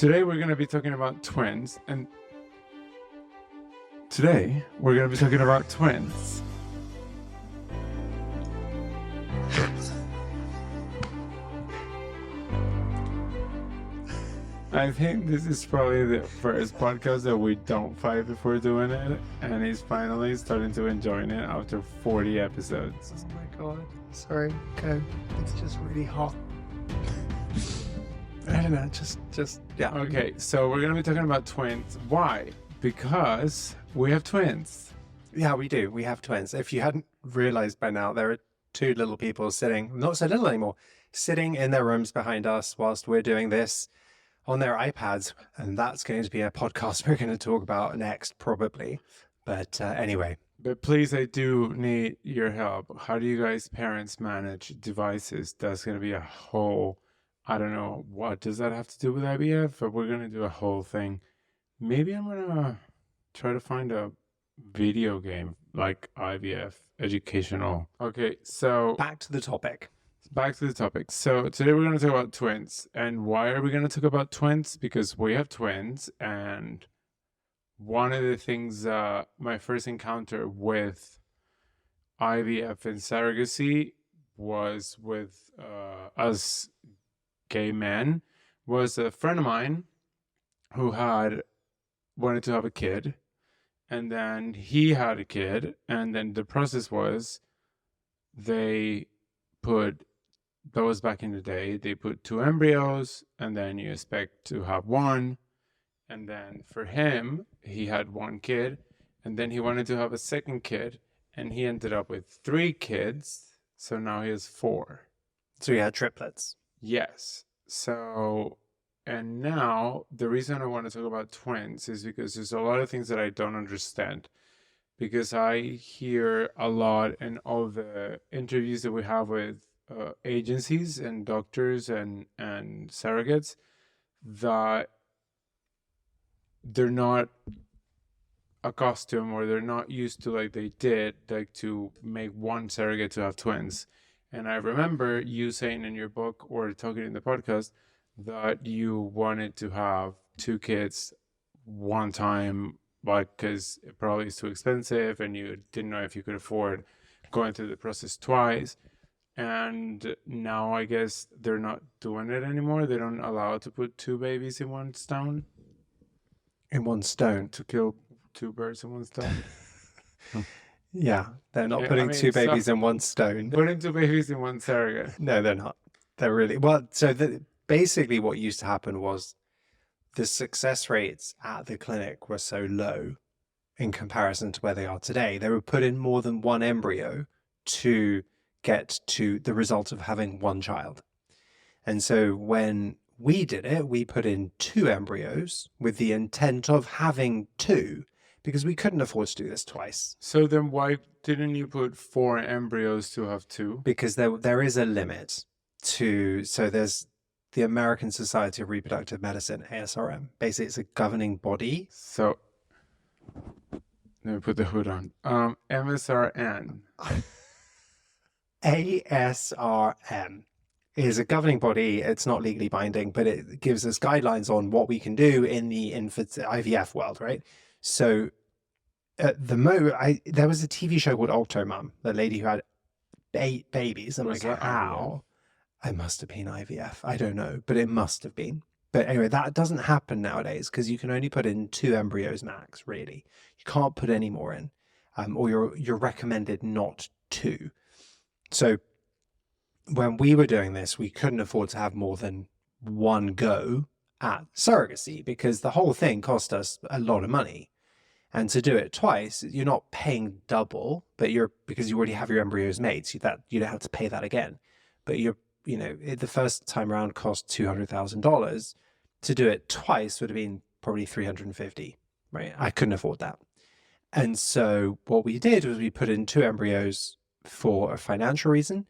Today we're going to be talking about twins, and today we're going to be talking about twins. I think this is probably the first podcast that we don't fight before doing it, and he's finally starting to enjoy it after 40 episodes. Oh my god. Sorry, go. It's just really hot. I don't know, just yeah. Okay, so we're going to be talking about twins. Why? Because we have twins. Yeah, we do. We have twins. If you hadn't realized by now, there are two little people sitting, not so little anymore, sitting in their rooms behind us whilst we're doing this on their iPads. And that's going to be a podcast we're going to talk about next, probably. But anyway. But please, I do need your help. How do you guys parents manage devices? That's going to be a whole, I don't know, what does that have to do with IVF? But we're going to do a whole thing. Maybe I'm going to try to find a video game like IVF educational. Okay, so back to the topic. So today we're going to talk about twins. And why are we going to talk about twins? Because we have twins, and one of the things, my first encounter with IVF and surrogacy was with us gay men, was a friend of mine who had wanted to have a kid, and then he had a kid, and then the process was they put, that was back in the day, they put 2 embryos, and then you expect to have one. And then for him, he had 1 kid, and then he wanted to have a second kid, and he ended up with 3 kids. So now he has 4. So you had triplets. Yes. So, and now the reason I want to talk about twins is because there's a lot of things that I don't understand. Because I hear a lot in all the interviews that we have with agencies and doctors and surrogates that they're not accustomed, or they're not used to, like they did, like to make one surrogate to have twins. And I remember you saying in your book or talking in the podcast that you wanted to have 2 kids one time, like, because it probably is too expensive and you didn't know if you could afford going through the process twice. And now I guess they're not doing it anymore. They don't allow to put 2 babies in one stone. In one stone. To kill 2 birds in one stone. Yeah, they're not putting 2 babies in one stone. Putting 2 babies in one surrogate. No, they're not. They're really, well, so basically what used to happen was the success rates at the clinic were so low in comparison to where they are today. They would put in more than 1 embryo to get to the result of having 1 child. And so when we did it, we put in 2 embryos with the intent of having 2, because we couldn't afford to do this twice. So then why didn't you put 4 embryos to have 2? Because there is a limit to, so there's the American Society of Reproductive Medicine, ASRM. Basically, it's a governing body. So let me put the hood on. MSRN. ASRM is a governing body. It's not legally binding, but it gives us guidelines on what we can do in the IVF world, right? So at the there was a TV show called Autonomy, the lady who had 8 babies. I'm like, how? I must have been IVF. I don't know, but it must have been. But anyway, that doesn't happen nowadays because you can only put in 2 embryos max, really. You can't put any more in, or you're recommended not to. So when we were doing this, we couldn't afford to have more than 1 go at surrogacy because the whole thing cost us a lot of money. And to do it twice, you're not paying double, but because you already have your embryos made, so that you don't have to pay that again. But the first time around cost $200,000. To do it twice would have been probably $350,000, right? I couldn't afford that. And so what we did was we put in 2 embryos for a financial reason,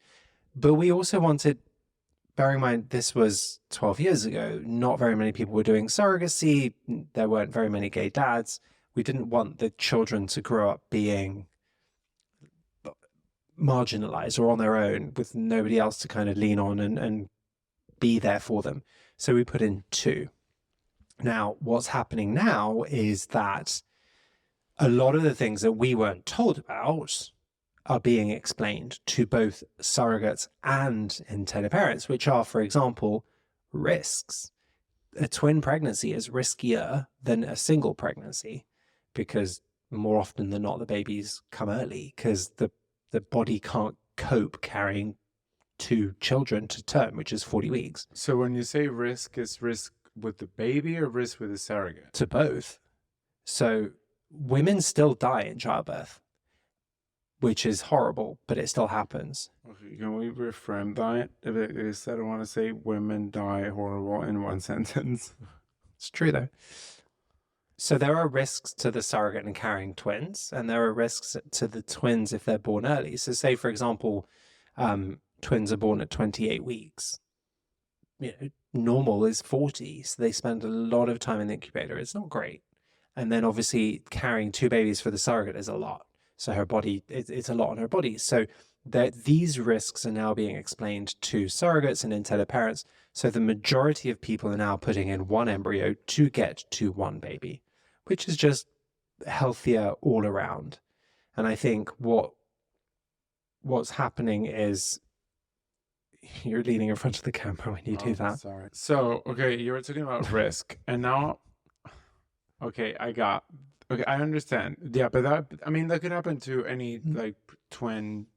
but we also wanted, bearing in mind this was 12 years ago, not very many people were doing surrogacy, there weren't very many gay dads. We didn't want the children to grow up being marginalized or on their own with nobody else to kind of lean on and be there for them. So we put in 2. Now, what's happening now is that a lot of the things that we weren't told about are being explained to both surrogates and intended parents, which are, for example, risks. A twin pregnancy is riskier than a single pregnancy because more often than not, the babies come early because the body can't cope carrying 2 children to term, which is 40 weeks. So when you say risk, is risk with the baby or risk with the surrogate? To both. So women still die in childbirth, which is horrible, but it still happens. Okay, can we reframe that? Because I don't want to say women die horrible in one sentence. It's true, though. So there are risks to the surrogate in carrying twins, and there are risks to the twins if they're born early. So say, for example, twins are born at 28 weeks. You know, normal is 40, so they spend a lot of time in the incubator. It's not great. And then obviously carrying 2 babies for the surrogate is a lot. So her body, it's a lot on her body. So these risks are now being explained to surrogates and intended parents. So the majority of people are now putting in 1 embryo to get to 1 baby, which is just healthier all around. And I think what's happening is you're leaning in front of the camera when you do that. Sorry. So, okay, you were talking about risk, and now, okay, I understand. Yeah, but that could happen to any like twin.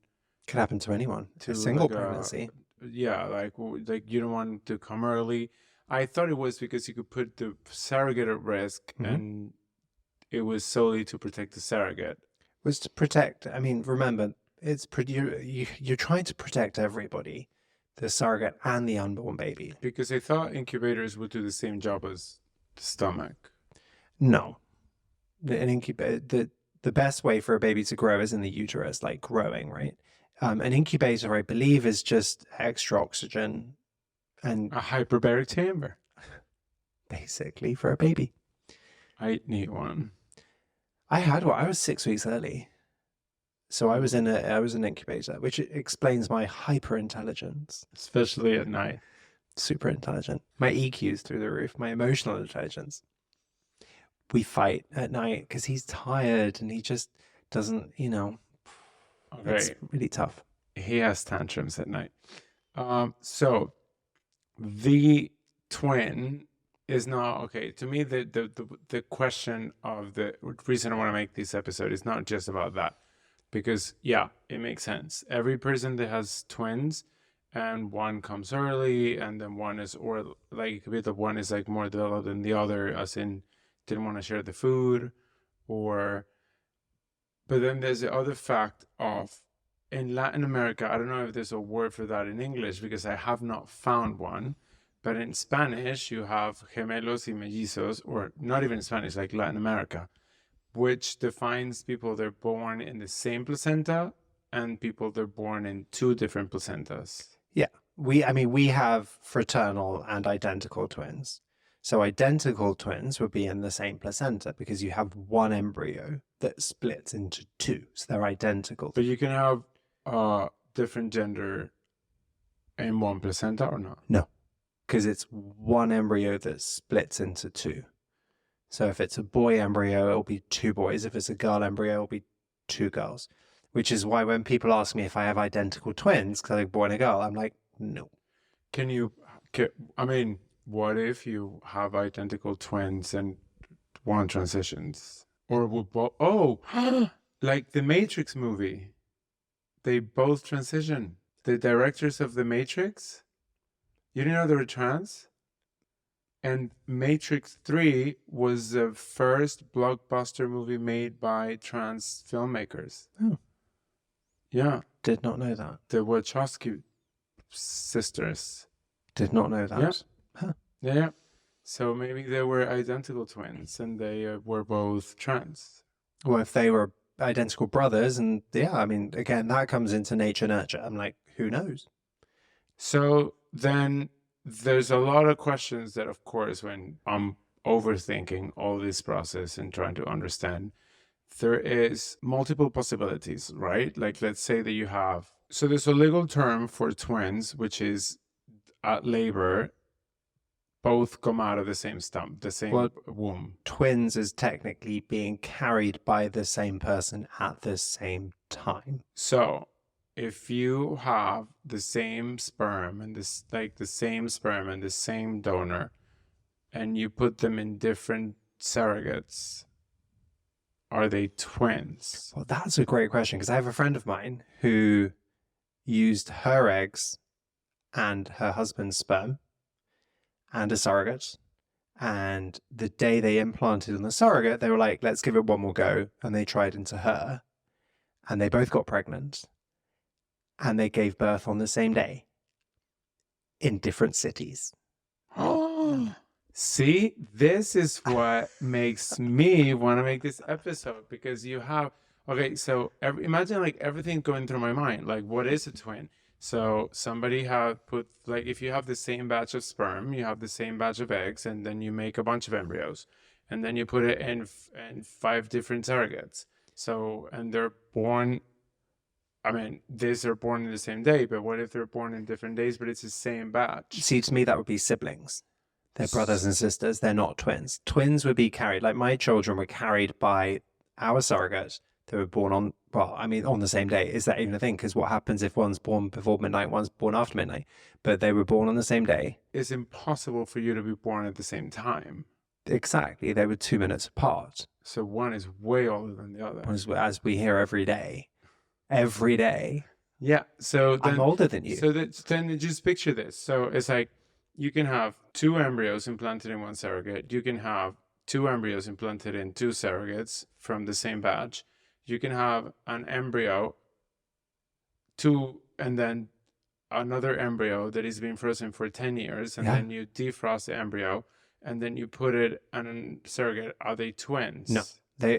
Could happen to anyone. To a single like pregnancy. Yeah, like you don't want to come early. I thought it was because you could put the surrogate at risk, and it was solely to protect the surrogate. Was to protect. I mean, remember, you're trying to protect everybody, the surrogate and the unborn baby. Because I thought incubators would do the same job as the stomach. No, the best way for a baby to grow is in the uterus, like growing, right? An incubator, I believe, is just extra oxygen and a hyperbaric chamber, basically, for a baby. I need one. I had one. I was 6 weeks early, so I was in an incubator, which explains my hyper intelligence, especially at night. Super intelligent. My EQ's through the roof. My emotional intelligence. We fight at night because he's tired and he just doesn't, Okay. It's really tough. He has tantrums at night. So the twin is not okay. To me, the question of the reason I want to make this episode is not just about that, because yeah, it makes sense. Every person that has twins, and one comes early, and then one is, or like it could be that one is like more developed than the other, as in didn't want to share the food, or. But then there's the other fact of, in Latin America, I don't know if there's a word for that in English because I have not found one, but in Spanish you have gemelos y mellizos, or not even Spanish, like Latin America, which defines people that are born in the same placenta and people that are born in 2 different placentas. Yeah, we have fraternal and identical twins. So identical twins would be in the same placenta because you have 1 embryo that splits into 2. So they're identical. But you can have different gender in 1 placenta or not? No, because it's 1 embryo that splits into 2. So if it's a boy embryo, it'll be 2 boys. If it's a girl embryo, it'll be 2 girls. Which is why when people ask me if I have identical twins because I'm boy and a girl, I'm like, no. What if you have identical twins and one transitions? Or would both? Oh, like the Matrix movie. They both transition. The directors of the Matrix, you didn't know they were trans? And Matrix 3 was the first blockbuster movie made by trans filmmakers. Oh. Yeah. Did not know that. The Wachowski sisters. Did not know that. Yeah. Huh. Yeah. So maybe they were identical twins and they were both trans. Well, if they were identical brothers, and yeah, I mean, again, that comes into nature nurture. I'm like, who knows? So then there's a lot of questions that, of course, when I'm overthinking all this process and trying to understand, there is multiple possibilities, right? Like, let's say that you have, so there's a legal term for twins, which is at labor, both come out of the same stump, the same womb. Twins is technically being carried by the same person at the same time. So if you have the same sperm and the same donor, and you put them in different surrogates, are they twins? Well, that's a great question, because I have a friend of mine who used her eggs and her husband's sperm and a surrogate. And the day they implanted on the surrogate, they were like, let's give it one more go. And they tried into her. And they both got pregnant. And they gave birth on the same day in different cities. Oh, see, this is what makes me want to make this episode, because you have, okay, so imagine like everything going through my mind. Like, what is a twin? So somebody have put, like, if you have the same batch of sperm, you have the same batch of eggs, and then you make a bunch of embryos, and then you put it in 5 different surrogates. So, and they're born, I mean, these are born in the same day, but what if they're born in different days, but it's the same batch? See, to me, that would be siblings. They're brothers and sisters. They're not twins. Twins would be carried, like my children were carried by our surrogate. They were born on, well, I mean, on the same day. Is that even a thing? Because what happens if one's born before midnight, one's born after midnight? But they were born on the same day. It's impossible for you to be born at the same time. Exactly. They were 2 minutes apart. So one is way older than the other. As we hear every day. Every day. Yeah. So then, I'm older than you. So then just picture this. So it's like you can have 2 embryos implanted in one surrogate. You can have 2 embryos implanted in 2 surrogates from the same batch. You can have an embryo, and then another embryo that is being frozen for 10 years, and then you defrost the embryo, and then you put it on a surrogate. Are they twins? No.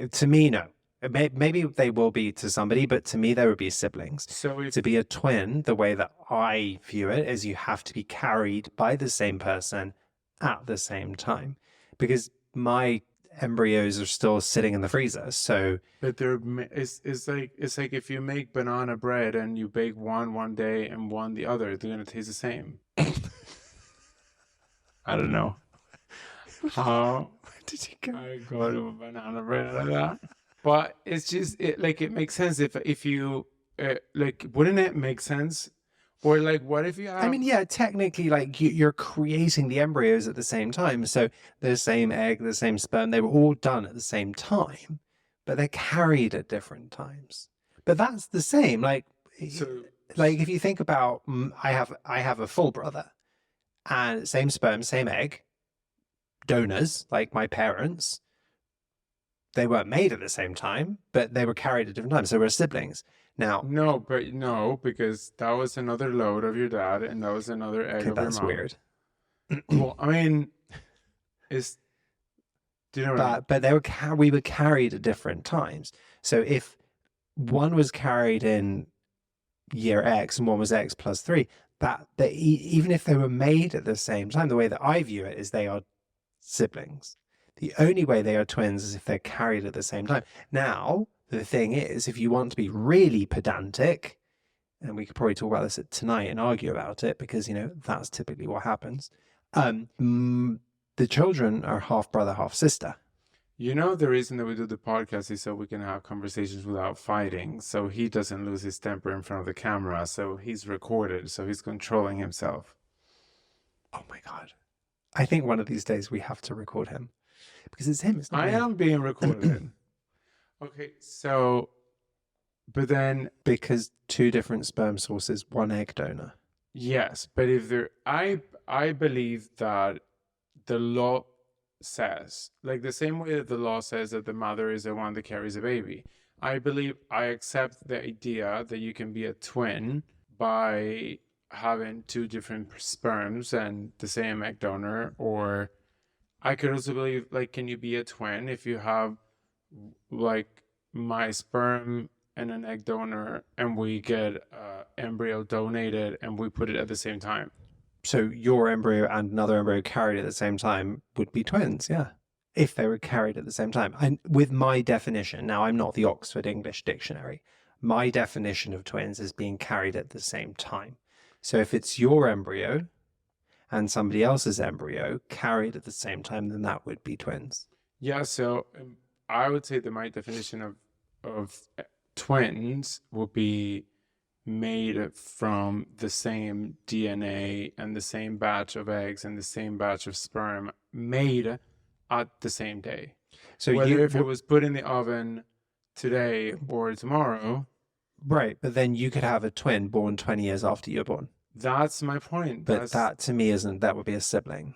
To me, no. Maybe they will be to somebody, but to me, they would be siblings. So to be a twin, the way that I view it is you have to be carried by the same person at the same time, because my embryos are still sitting in the freezer. So, but it's like if you make banana bread and you bake one day and one the other, they're gonna taste the same. I don't know how did you go? I go to a banana bread like that, but it's just it makes sense if you like, wouldn't it make sense? Or like, what if you have... I mean, yeah, technically, like you're creating the embryos at the same time. So the same egg, the same sperm, they were all done at the same time, but they're carried at different times. But that's the same. Like if you think about, I have a full brother, and same sperm, same egg, donors, like my parents. They weren't made at the same time, but they were carried at different times. So we're siblings. Now, no, because that was another load of your dad, and that was another egg of your mom. That's weird. Well, I mean, do you know what I mean? But we were carried at different times. So if one was carried in year X and one was X plus 3, even if they were made at the same time, the way that I view it is they are siblings. The only way they are twins is if they're carried at the same time. Now, the thing is, if you want to be really pedantic, and we could probably talk about this tonight and argue about it, because, that's typically what happens. The children are half brother, half sister. The reason that we do the podcast is so we can have conversations without fighting, so he doesn't lose his temper in front of the camera, so he's recorded, so he's controlling himself. Oh my God. I think one of these days we have to record him. Because it's him. It's not I me. am being recorded. Okay, so, but then... Because 2 different sperm sources, 1 egg donor. Yes, but if I believe that the law says, like the same way that the law says that the mother is the one that carries a baby, I accept the idea that you can be a twin by having 2 different sperms and the same egg donor. Or I could also believe, like, can you be a twin if you have, like, my sperm and an egg donor, and we get embryo donated and we put it at the same time? So your embryo and another embryo carried at the same time would be twins, yeah. If they were carried at the same time. And with my definition, now I'm not the Oxford English Dictionary, my definition of twins is being carried at the same time. So if it's your embryo and somebody else's embryo carried at the same time, then that would be twins. Yeah, so I would say that my definition of twins would be made from the same DNA and the same batch of eggs and the same batch of sperm made at the same day. So Whether if it was put in the oven today or tomorrow. Right, but then you could have a twin born 20 years after you're born. That's my point. But that to me that would be a sibling.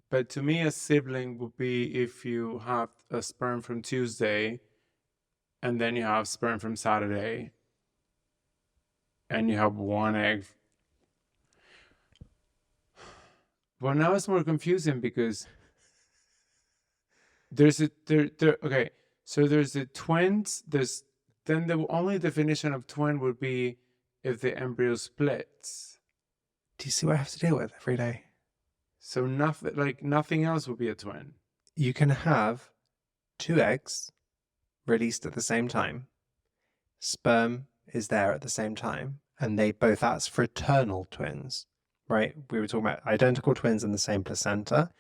But to me, a sibling would be if you have a sperm from Tuesday and then you have sperm from Saturday and you have one egg. Well, now it's more confusing because there's okay, so there's the twins, then the only definition of twin would be if the embryo splits. Do you see what I have to deal with every day? So nothing else would be a twin. You can have 2 eggs released at the same time. Sperm is there at the same time, and that's fraternal twins, right? We were talking about identical twins in the same placenta.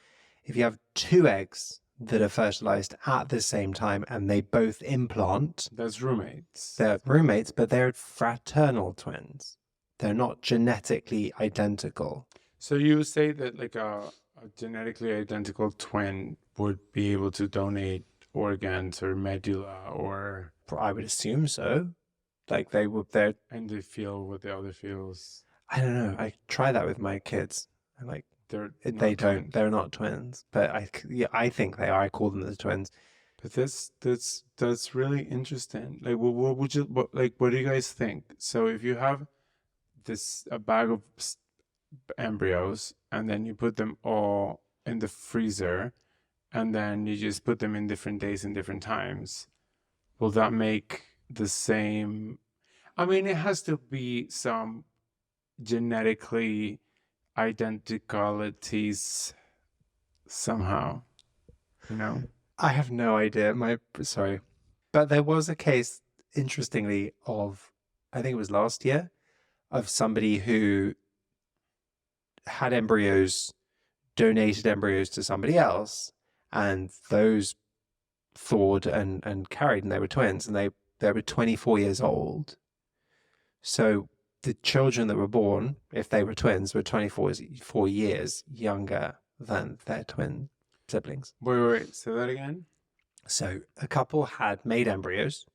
If you have 2 eggs that are fertilized at the same time and they both implant, that's roommates. They're roommates, but they're fraternal twins. They're not genetically identical. So you say that like a genetically identical twin would be able to donate organs or medulla, or I would assume so. Like they're and they feel what the other feels. I don't know. I try that with my kids. I'm like, they're not twins, but I think they are. I call them the twins. But that's really interesting. Like, what do you guys think? So if you have a bag of embryos and then you put them all in the freezer and then you just put them in different days and different times, will that make the same? I mean, it has to be some genetically identicalities somehow, you know? I have no idea. But there was a case, interestingly, I think it was last year, of somebody who had donated embryos to somebody else, and those thawed and carried, and they were twins, and they were 24 years old. So the children that were born, if they were twins, were 24 years younger than their twin siblings. Wait, say that again? So a couple had made embryos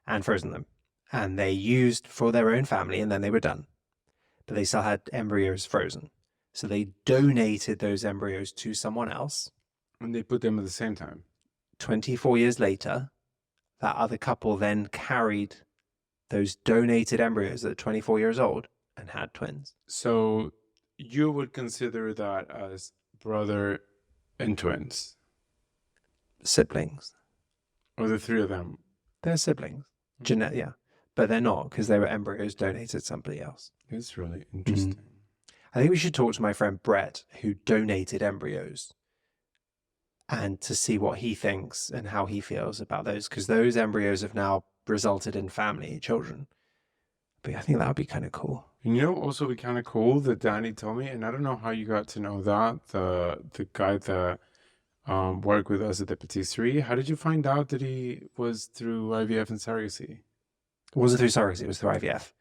and frozen them, and they used for their own family, and then they were done. But they still had embryos frozen. So they donated those embryos to someone else. And they put them at the same time. 24 years later, that other couple then carried those donated embryos at 24 years old and had twins. So you would consider that as brother and twins? Siblings. Or the 3 of them? They're siblings. Yeah. But they're not, because they were embryos donated to somebody else. It's really interesting. I think we should talk to my friend Brett, who donated embryos, and to see what he thinks and how he feels about those, because those embryos have now resulted in children. But I think that would be kind of cool. And also be kind of cool that Danny told me, and I don't know how you got to know that, the guy that worked with us at the Patisserie. How did you find out that he was through IVF and surrogacy? It wasn't through surrogacy, it was through IVF.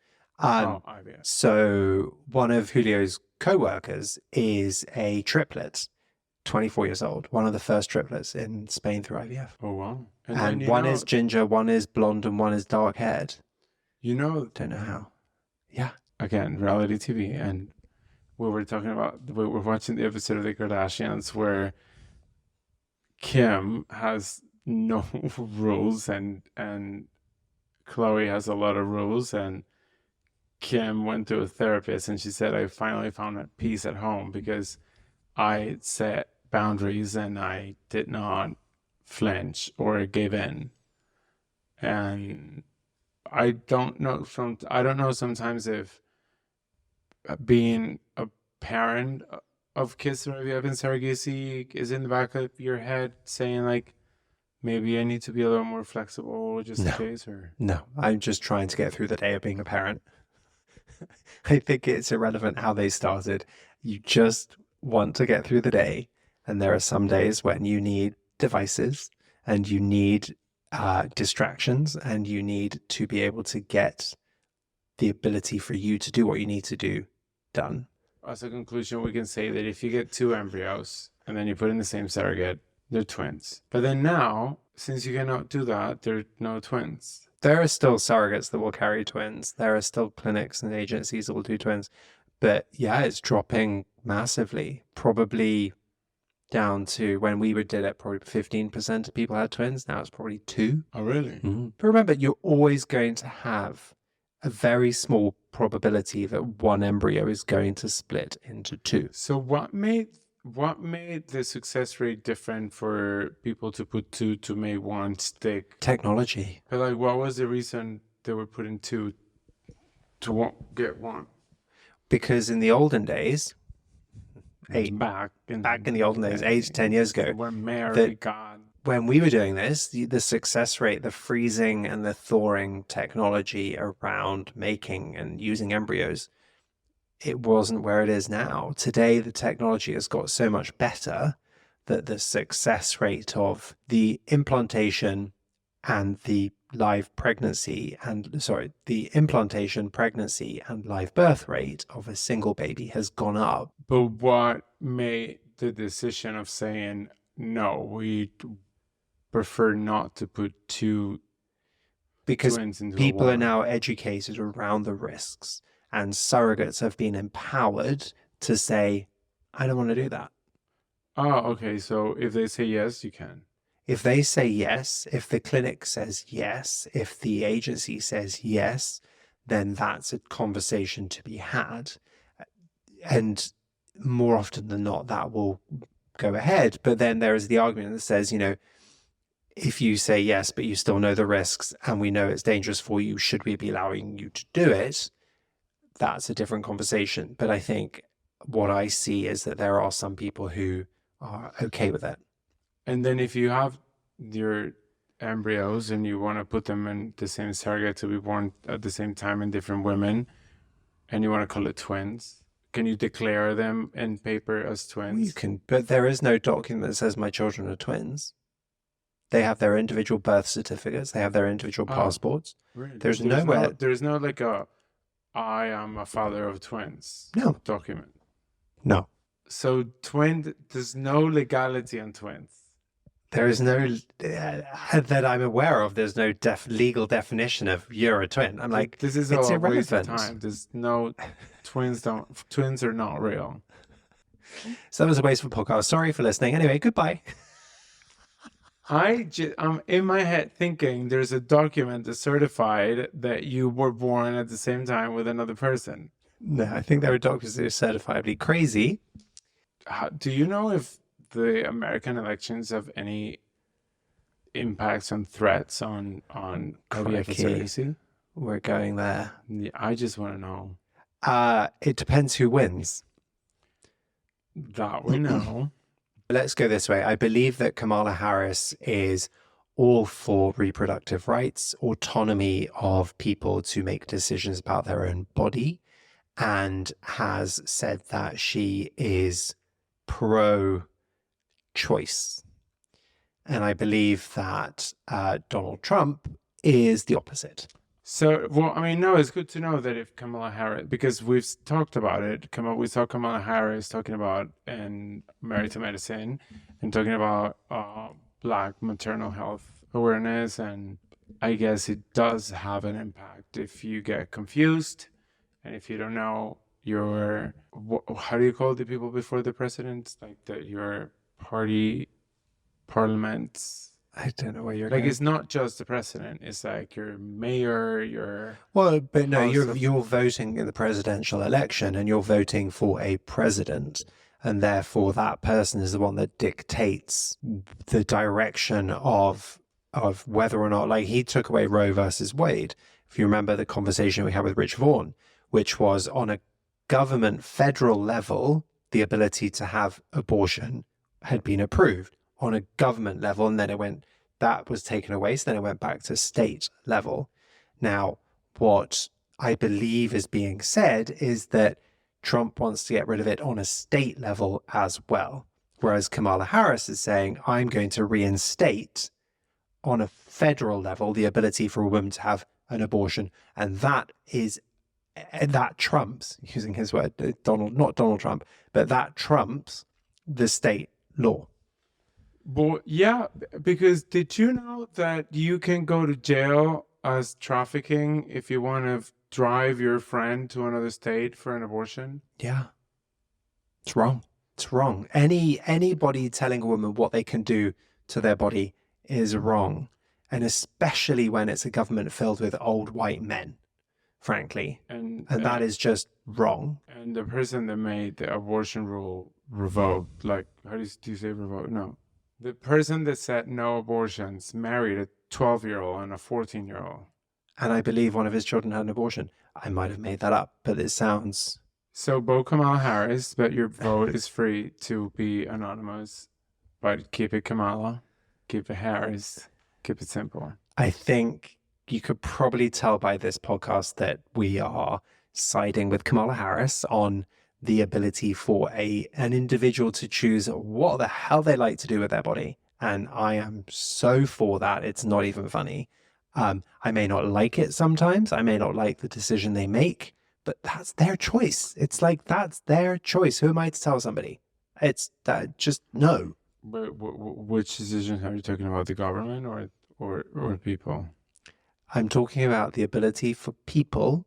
IVF. So one of Julio's co-workers is a triplet, 24 years old, one of the first triplets in Spain through IVF. Oh, wow. And one is ginger, one is blonde, and one is dark-haired. Don't know how. Yeah. Again, reality TV. And we were watching the episode of The Kardashians where Kim has no rules and Khloe has a lot of rules, and Kim went to a therapist and she said, I finally found peace at home because I set boundaries and I did not flinch or give in. And I don't know sometimes if being a parent of kids through IVF and surrogacy is in the back of your head saying like, maybe I need to be a little more flexible just in case, or no, I'm just trying to get through the day of being a parent. I think it's irrelevant how they started. You just want to get through the day. And there are some days when you need devices and you need distractions and you need to be able to get the ability for you to do what you need to do done. As a conclusion, we can say that if you get two embryos and then you put in the same surrogate, they're twins. But then now, since you cannot do that, they're no twins. There are still surrogates that will carry twins. There are still clinics and agencies that will do twins. But yeah, it's dropping massively. Probably down to when we did it, probably 15% of people had twins. Now it's probably 2%. Oh, really? Mm-hmm. But remember, you're always going to have a very small probability that one embryo is going to split into 2. So what made the success rate different for people to put 2 to make 1 stick? Technology. But like, what was the reason they were putting 2 to get 1? Because in the olden days, back in the olden days, 8 to 10 years ago, when Mary God. When we were doing this, the success rate, the freezing and the thawing technology around making and using embryos, it wasn't where it is now. Today, the technology has got so much better that the success rate of the implantation and the live pregnancy the implantation, pregnancy and live birth rate of a single baby has gone up. But what made the decision of saying, no, we prefer not to put 2 because twins into people one? are now educated around the risks, and surrogates have been empowered to say, I don't want to do that. Oh, okay. So if they say yes, you can. If they say yes, if the clinic says yes, if the agency says yes, then that's a conversation to be had. And more often than not, that will go ahead. But then there is the argument that says, if you say yes, but you still know the risks and we know it's dangerous for you, should we be allowing you to do it? That's a different conversation. But I think what I see is that there are some people who are okay with it. And then if you have your embryos and you want to put them in the same surrogate to be born at the same time in different women, and you want to call it twins, can you declare them in paper as twins? You can, but there is no document that says my children are twins. They have their individual birth certificates. They have their individual passports. Really? There's nowhere. There's no like I am a father of twins. No document. No. So there's no legality on twins. There is no that I'm aware of. There's no legal definition of you're a twin. I'm like, this is it's a irrelevant. waste of time. There's no twins are not real. So that was a wasteful podcast. Sorry for listening. Anyway, goodbye. I'm in my head thinking there's a document that's certified that you were born at the same time with another person. No, I think there are doctors that are certifiably crazy. Do you know if the American elections have any impacts on threats on IVF and surrogacy? We're going there. Yeah, I just want to know. It depends who wins. That we know. Let's go this way. I believe that Kamala Harris is all for reproductive rights, autonomy of people to make decisions about their own body, and has said that she is pro-choice. And I believe that Donald Trump is the opposite. So, well, I mean, no, it's good to know that if Kamala Harris, because we've talked about it, we saw Kamala Harris talking about and Married to Medicine and talking about Black maternal health awareness. And I guess it does have an impact if you get confused and if you don't know how do you call the people before the president? Like your parliaments. I don't know where you're like going. It's not just the president, it's like your mayor, but no, you're voting in the presidential election and you're voting for a president, and therefore that person is the one that dictates the direction of whether or not, like, he took away Roe versus Wade. If you remember the conversation we had with Rich Vaughan, which was on a government federal level, the ability to have abortion had been approved on a government level, and then that was taken away. So then it went back to state level. Now, what I believe is being said is that Trump wants to get rid of it on a state level as well. Whereas Kamala Harris is saying, I'm going to reinstate on a federal level the ability for a woman to have an abortion. And that trumps, using his word, not Donald Trump, but that trumps the state law. Well, yeah, because did you know that you can go to jail as trafficking if you want to drive your friend to another state for an abortion? Yeah. It's wrong. It's wrong. Anybody telling a woman what they can do to their body is wrong. And especially when it's a government filled with old white men, frankly. And that is just wrong. And the person that made the abortion rule revoked, like, how do you say revoked? No. The person that said no abortions married a 12-year-old and a 14-year-old. And I believe one of his children had an abortion. I might have made that up, but it sounds... So vote Kamala Harris, but your vote is free to be anonymous. But keep it Kamala, keep it Harris, keep it simple. I think you could probably tell by this podcast that we are siding with Kamala Harris on the ability for an individual to choose what the hell they like to do with their body. And I am so for that. It's not even funny. I may not like it sometimes. I may not like the decision they make, but that's their choice. It's like, that's their choice. Who am I to tell somebody? It's that just no. But which decisions are you talking about? The government or people? I'm talking about the ability for people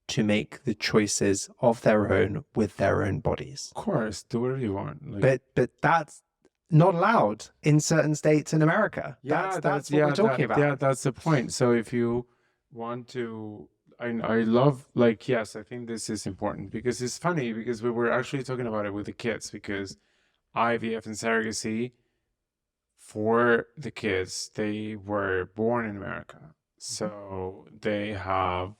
to make the choices of their own with their own bodies. Of course, do whatever you want. Like, but that's not allowed in certain states in America. Yeah, that's what we're talking about. Yeah, that's the point. So if you want to, I love, like, yes, I think this is important because it's funny because we were actually talking about it with the kids because IVF and surrogacy for the kids, they were born in America. So they have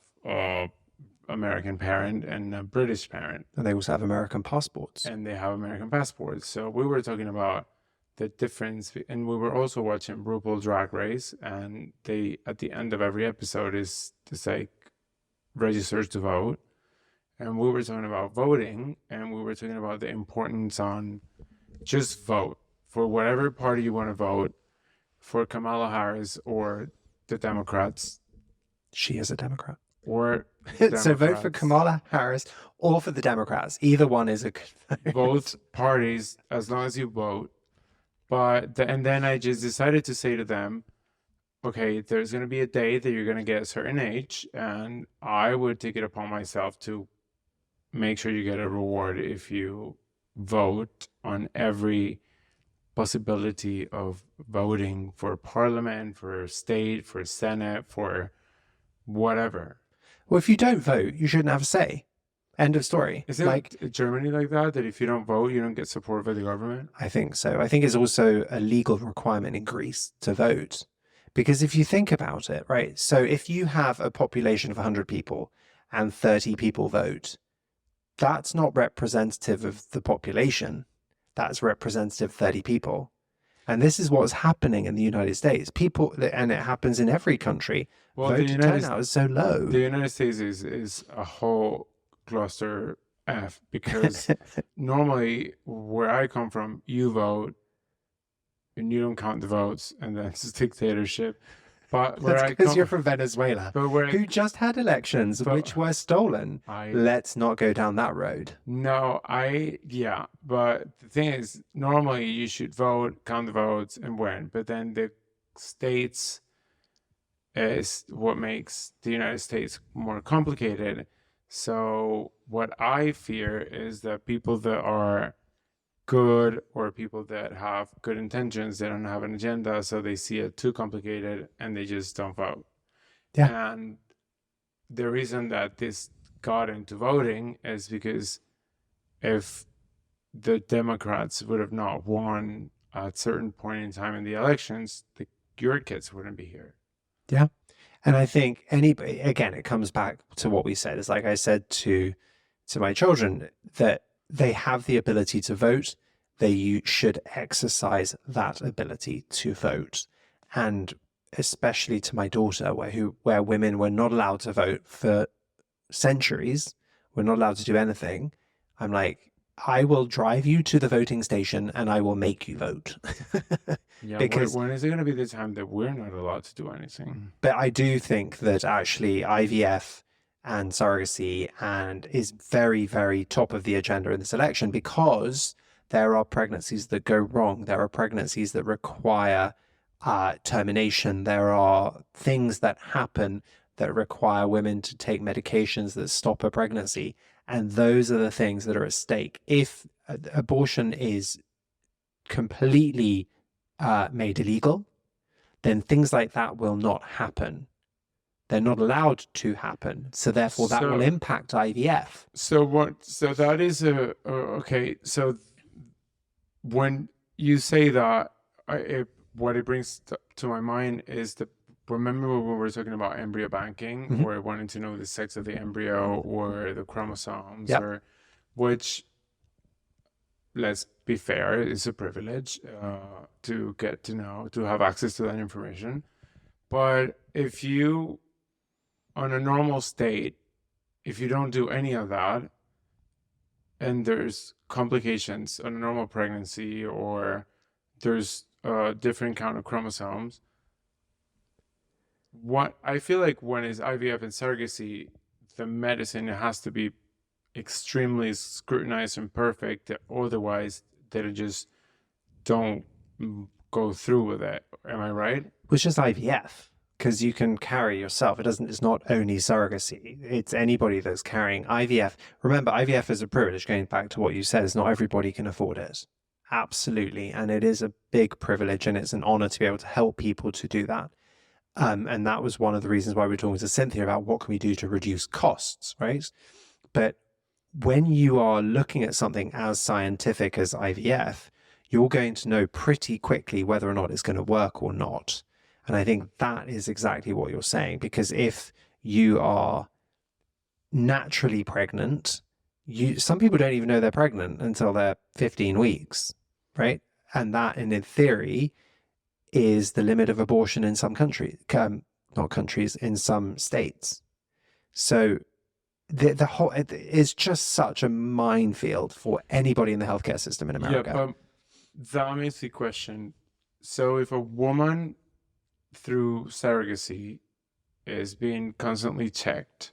American parent and a British parent. And they also have American passports. And they have American passports. So we were talking about the difference, and we were also watching RuPaul's Drag Race, and they, at the end of every episode, is like registers to vote. And we were talking about voting, and we were talking about the importance on just vote for whatever party you want to vote for, Kamala Harris or the Democrats. She is a Democrat. Or so vote for Kamala Harris or for the Democrats. Either one is a both parties, as long as you vote. But and then I just decided to say to them, okay, there's going to be a day that you're going to get a certain age, and I would take it upon myself to make sure you get a reward if you vote on every possibility of voting for parliament, for state, for senate, for whatever. Well, if you don't vote, you shouldn't have a say. End of story. Is it like Germany like that if you don't vote, you don't get support by the government? I think so. I think it's also a legal requirement in Greece to vote. Because if you think about it, right? So if you have a population of 100 people and 30 people vote, that's not representative of the population. That's representative of 30 people. And this is what's happening in the United States. People, and it happens in every country, voter turnout is so low. The United States is a whole cluster F because normally where I come from, you vote and you don't count the votes, and then it's dictatorship. But that's because you're from Venezuela, who just had elections which were stolen. Let's not go down that road. No, yeah. But the thing is, normally you should vote, count the votes, and win. But then the states is what makes the United States more complicated. So what I fear is that people that are good or people that have good intentions, they don't have an agenda, so they see it too complicated and they just don't vote. Yeah. And the reason that this got into voting is because if the Democrats would have not won at a certain point in time in the elections, your kids wouldn't be here. Yeah. And I think anybody, again, it comes back to what we said. It's like I said to my children, that they have the ability to vote. They should exercise that ability to vote. And especially to my daughter, where women were not allowed to vote for centuries. We're not allowed to do anything. I'm like, I will drive you to the voting station and I will make you vote. Yeah, Because, when is it going to be the time that we're not allowed to do anything? but I do think that actually IVF and surrogacy and is very, very top of the agenda in this election, because there are pregnancies that go wrong. There are pregnancies that require termination. There are things that happen that require women to take medications that stop a pregnancy. And those are the things that are at stake. If abortion is completely made illegal, then things like that will not happen. They're not allowed to happen. So therefore that will impact IVF. So that is okay. So when you say that, what it brings to my mind is remember when we were talking about embryo banking, or wanting to know the sex of the embryo or the chromosomes, or which, let's be fair, is a privilege to get to know, to have access to that information. But if you, on a normal state, if you don't do any of that, and there's complications on a normal pregnancy, or there's a different count of chromosomes, what I feel like when it's IVF and surrogacy, the medicine has to be extremely scrutinized and perfect, otherwise they just don't go through with it. Am I right? Which is IVF, because you can carry yourself. It's not only surrogacy. It's anybody that's carrying IVF. Remember, IVF is a privilege. Going back to what you said, is not everybody can afford it. Absolutely. And it is a big privilege, and it's an honor to be able to help people to do that. And that was one of the reasons why we were talking to Cynthia about what can we do to reduce costs, right? But when you are looking at something as scientific as IVF, you're going to know pretty quickly whether or not it's going to work or not. And I think that is exactly what you're saying, because if you are naturally pregnant, some people don't even know they're pregnant until they're 15 weeks, right? And that, in theory, is the limit of abortion in some countries, not countries, in some states. So the whole, it is just such a minefield for anybody in the healthcare system in America. Yeah, but that makes the question. So if a woman through surrogacy is being constantly checked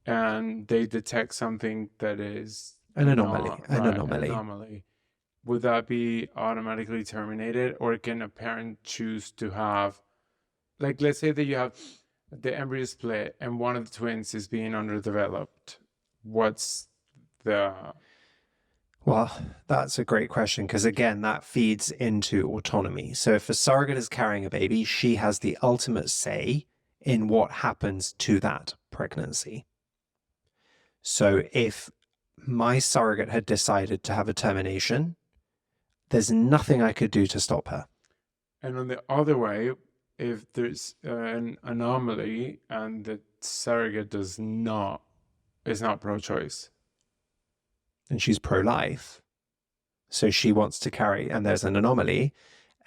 and they detect something that is an anomaly, would that be automatically terminated, or can a parent choose to have, like, let's say that you have the embryo split and one of the twins is being underdeveloped? What's the... Well, that's a great question, because again, that feeds into autonomy. So if a surrogate is carrying a baby, she has the ultimate say in what happens to that pregnancy. So if my surrogate had decided to have a termination, there's nothing I could do to stop her. And on the other way, if there's an anomaly and the surrogate is not pro-choice, and she's pro-life, so she wants to carry, and there's an anomaly,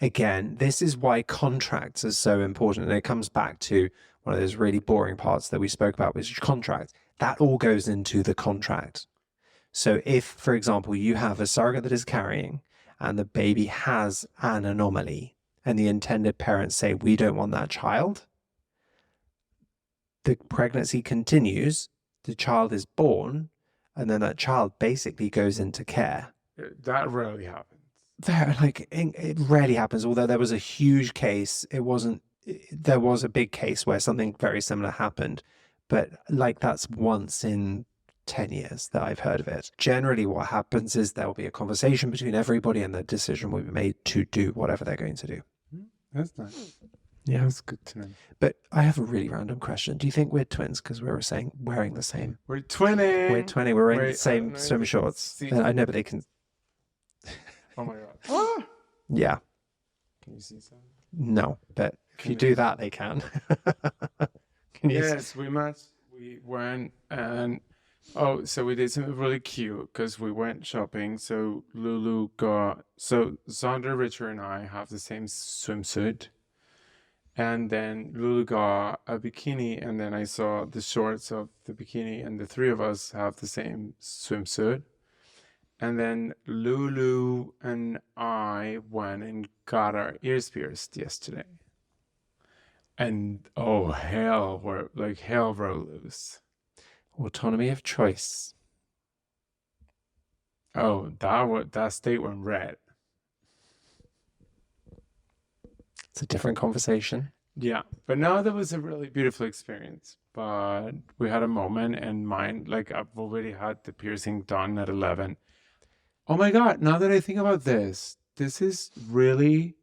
again, this is why contracts are so important. And it comes back to one of those really boring parts that we spoke about, which is contract. That all goes into the contract. So if, for example, you have a surrogate that is carrying and the baby has an anomaly, and the intended parents say, we don't want that child, the pregnancy continues, the child is born, and then that child basically goes into care. That rarely happens. It rarely happens, although there was a huge case. There was a big case where something very similar happened, but like that's once in 10 years that I've heard of it. Generally what happens is there will be a conversation between everybody and the decision will be made to do whatever they're going to do. That's nice. Yeah, that's good to know. But I have a really random question. Do you think we're twins because we were saying wearing the same? We're twinning. We're wearing the same swim shorts. I know, but they can... Oh my god. Ah! Yeah. Can you see something? No, but if you do that, they can. Yes, we matched. We went and... Oh, so we did something really cute because we went shopping. So Lulu got... So Sandra, Richard, and I have the same swimsuit. And then Lulu got a bikini, and then I saw the shorts of the bikini, and the three of us have the same swimsuit. And then Lulu and I went and got our ears pierced yesterday. And oh hell, hell broke loose. Autonomy of choice. Oh, that state went red. It's a different conversation. Yeah, but no, that was a really beautiful experience. But we had a moment, and mine, like I've already had the piercing done at 11. Oh my God, now that I think about this, this is really,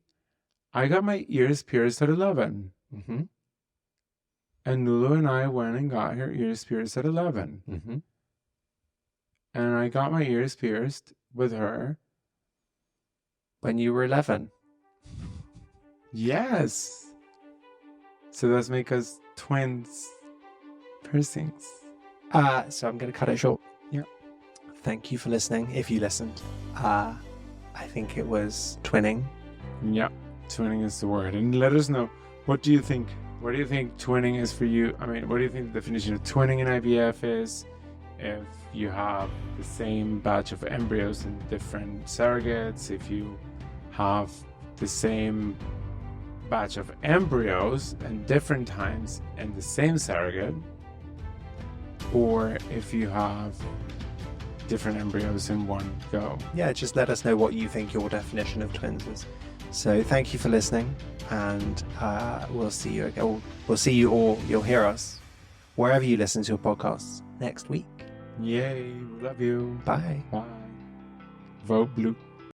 I got my ears pierced at 11. Mm-hmm. And Lulu and I went and got her ears pierced at 11. Mm-hmm. And I got my ears pierced with her. When you were 11. Yes. So that's make us twins piercings. So I'm going to cut it short. Yeah. Thank you for listening, if you listened. I think it was twinning. Yeah, twinning is the word. And let us know, what do you think? What do you think twinning is for you? I mean, what do you think the definition of twinning in IVF is? If you have the same batch of embryos and different surrogates, if you have the same batch of embryos and different times and the same surrogate, or if you have different embryos in one go. Yeah, just let us know what you think your definition of twins is. So thank you for listening, and we'll see you again. We'll see you, or you'll hear us wherever you listen to your podcasts next week. Yay, love you. Bye. Bye. Vote blue.